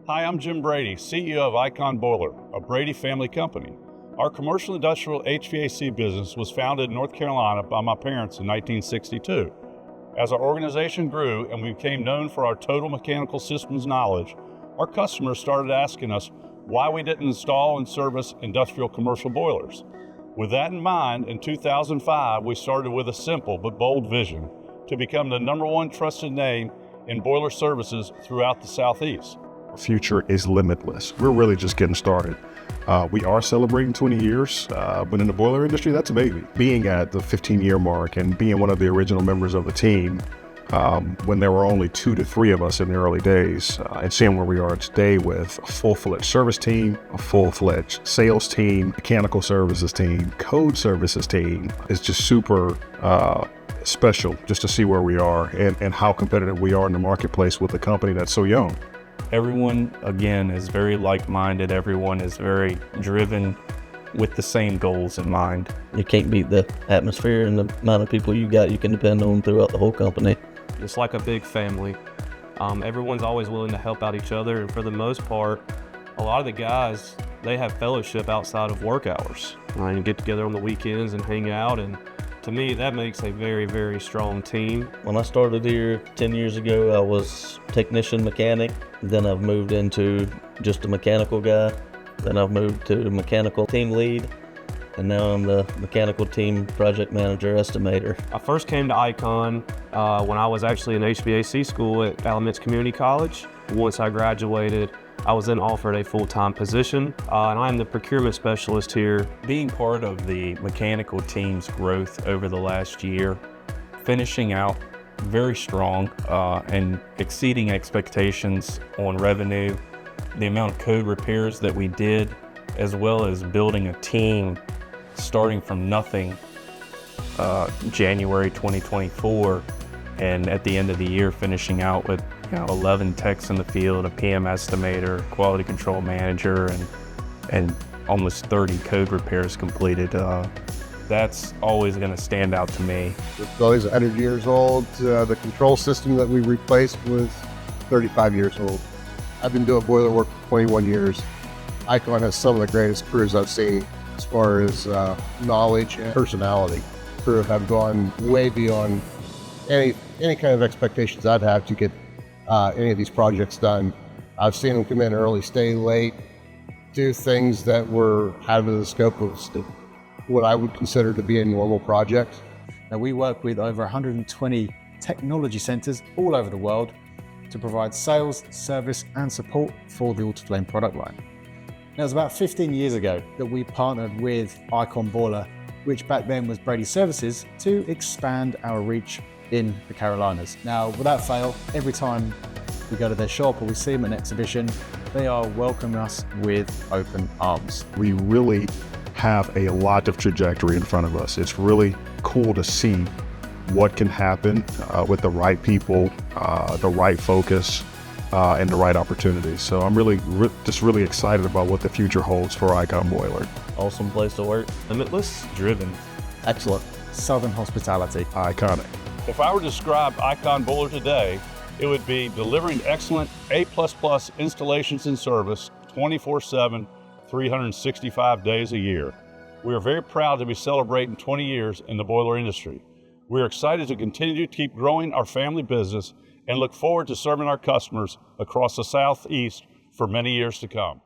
Hi, I'm Jim Brady, CEO of Icon Boiler, a Brady family company. Our commercial industrial HVAC business was founded in North Carolina by my parents in 1962. As our organization grew and we became known for our total mechanical systems knowledge, our customers started asking us why we didn't install and service industrial commercial boilers. With that in mind, in 2005, we started with a simple but bold vision to become the #1 trusted name in boiler services throughout the Southeast. The future is limitless. We're really just getting started. We are celebrating 20 years, but in the boiler industry, that's a baby. Being at the 15-year mark and being one of the original members of the team, when there were only 2 to 3 of us in the early days, and seeing where we are today with a full-fledged service team, a full-fledged sales team, mechanical services team, code services team, is just super special just to see where we are and how competitive we are in the marketplace with a company that's so young. Everyone, again, is very like-minded. Everyone is very driven with the same goals in mind. You can't beat the atmosphere and the amount of people you can depend on throughout the whole company. It's like a big family. Everyone's always willing to help out each other, and for the most part, a lot of the guys, they have fellowship outside of work hours. You get together on the weekends and hang out, and to me, that makes a very, very strong team. When I started here 10 years ago, I was technician mechanic. Then I've moved into just a mechanical guy. Then I've moved to mechanical team lead. And now I'm the mechanical team project manager estimator. I first came to Icon when I was actually in HVAC school at Alamance Community College. Once I graduated, I was then offered a full-time position, and I'm the procurement specialist here. Being part of the mechanical team's growth over the last year, finishing out very strong and exceeding expectations on revenue, the amount of code repairs that we did, as well as building a team starting from nothing January 2024, and at the end of the year finishing out with 11 techs in the field, a PM estimator, quality control manager, and almost 30 code repairs completed. That's always going to stand out to me. The building's 100 years old. The control system that we replaced was 35 years old. I've been doing boiler work for 21 years. Icon has some of the greatest crews I've seen as far as knowledge and personality. Crew have gone way beyond any kind of expectations I'd have to get any of these projects done. I've seen them come in early, stay late, do things that were out of the scope of what I would consider to be a normal project. Now, we work with over 120 technology centers all over the world to provide sales, service, and support for the Autoflame product line. Now, it was about 15 years ago that we partnered with Icon Boiler, which back then was Brady Services, to expand our reach in the Carolinas. Now, without fail, every time we go to their shop or we see them at an exhibition, they are welcoming us with open arms. We really have a lot of trajectory in front of us. It's really cool to see what can happen with the right people, the right focus, and the right opportunities. So I'm just really excited about what the future holds for Icon Boiler. Awesome place to work. Limitless. Driven. Excellent. Southern hospitality. Iconic. If I were to describe Icon Boiler today, it would be delivering excellent A++ installations and service 24/7, 365 days a year. We are very proud to be celebrating 20 years in the boiler industry. We are excited to continue to keep growing our family business and look forward to serving our customers across the Southeast for many years to come.